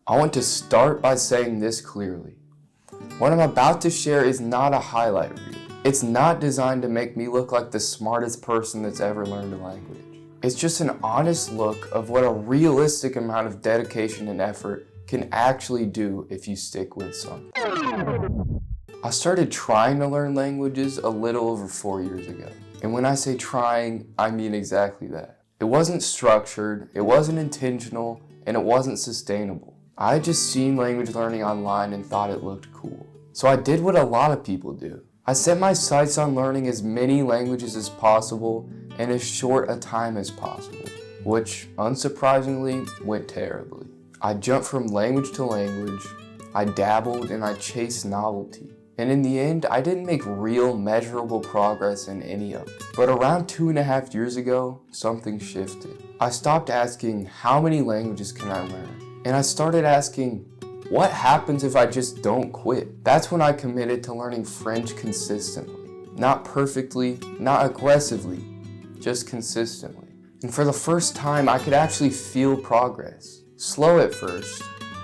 I want to start by saying this clearly. What I'm about to share is not a highlight reel. It's not designed to make me look like the smartest person that's ever learned a language. It's just an honest look of what a realistic amount of dedication and effort can actually do if you stick with something. I started trying to learn languages a little over 4 years ago. And when I say trying, I mean exactly that. It wasn't structured, it wasn't intentional, and it wasn't sustainable. I had just seen language learning online and thought it looked cool. So I did what a lot of people do. I set my sights on learning as many languages as possible in as short a time as possible, which unsurprisingly went terribly. I jumped from language to language, I dabbled and I chased novelty. And in the end, I didn't make real measurable progress in any of it. But around 2.5 years ago, something shifted. I stopped asking, how many languages can I learn? And I started asking, what happens if I just don't quit? That's when I committed to learning French consistently. Not perfectly, not aggressively, just consistently. And for the first time, I could actually feel progress. Slow at first,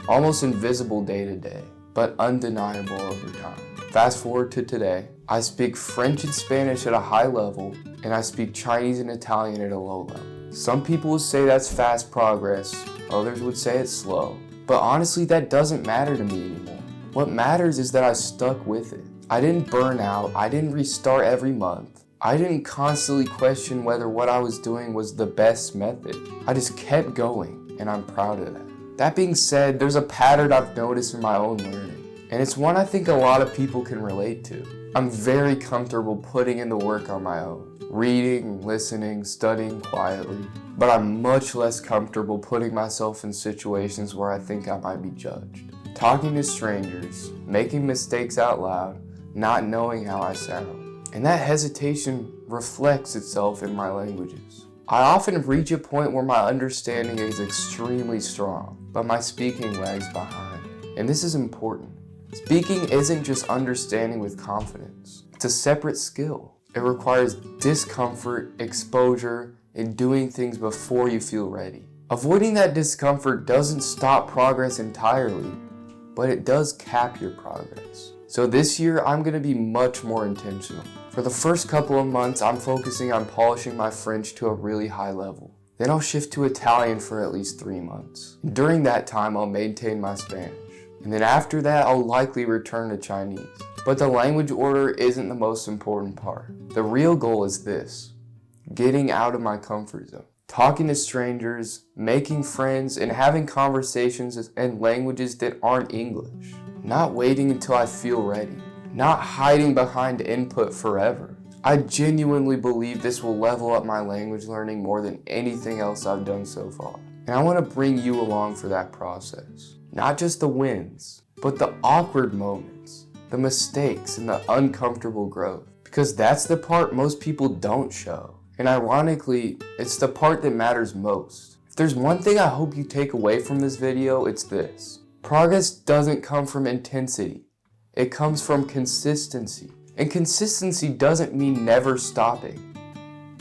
almost invisible day to day, but undeniable over time. Fast forward to today, I speak French and Spanish at a high level, and I speak Chinese and Italian at a low level. Some people would say that's fast progress, others would say it's slow. But honestly, that doesn't matter to me anymore. What matters is that I stuck with it. I didn't burn out, I didn't restart every month. I didn't constantly question whether what I was doing was the best method. I just kept going, and I'm proud of that. That being said, there's a pattern I've noticed in my own learning. And it's one I think a lot of people can relate to. I'm very comfortable putting in the work on my own, reading, listening, studying quietly, but I'm much less comfortable putting myself in situations where I think I might be judged. Talking to strangers, making mistakes out loud, not knowing how I sound. And that hesitation reflects itself in my languages. I often reach a point where my understanding is extremely strong, but my speaking lags behind. And this is important. Speaking isn't just understanding with confidence. It's a separate skill. It requires discomfort, exposure, and doing things before you feel ready. Avoiding that discomfort doesn't stop progress entirely, but it does cap your progress. So this year, I'm going to be much more intentional. For the first couple of months, I'm focusing on polishing my French to a really high level. Then I'll shift to Italian for at least 3 months. During that time, I'll maintain my Spanish. And then after that, I'll likely return to Chinese. But the language order isn't the most important part. The real goal is this: getting out of my comfort zone. Talking to strangers, making friends, and having conversations in languages that aren't English. Not waiting until I feel ready. Not hiding behind input forever. I genuinely believe this will level up my language learning more than anything else I've done so far. And I want to bring you along for that process. Not just the wins, but the awkward moments, the mistakes, and the uncomfortable growth. Because that's the part most people don't show. And ironically, it's the part that matters most. If there's one thing I hope you take away from this video, it's this. Progress doesn't come from intensity. It comes from consistency. And consistency doesn't mean never stopping.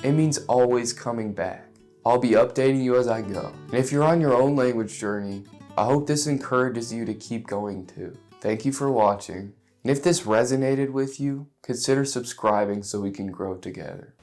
It means always coming back. I'll be updating you as I go. And if you're on your own language journey, I hope this encourages you to keep going too. Thank you for watching. And if this resonated with you, consider subscribing so we can grow together.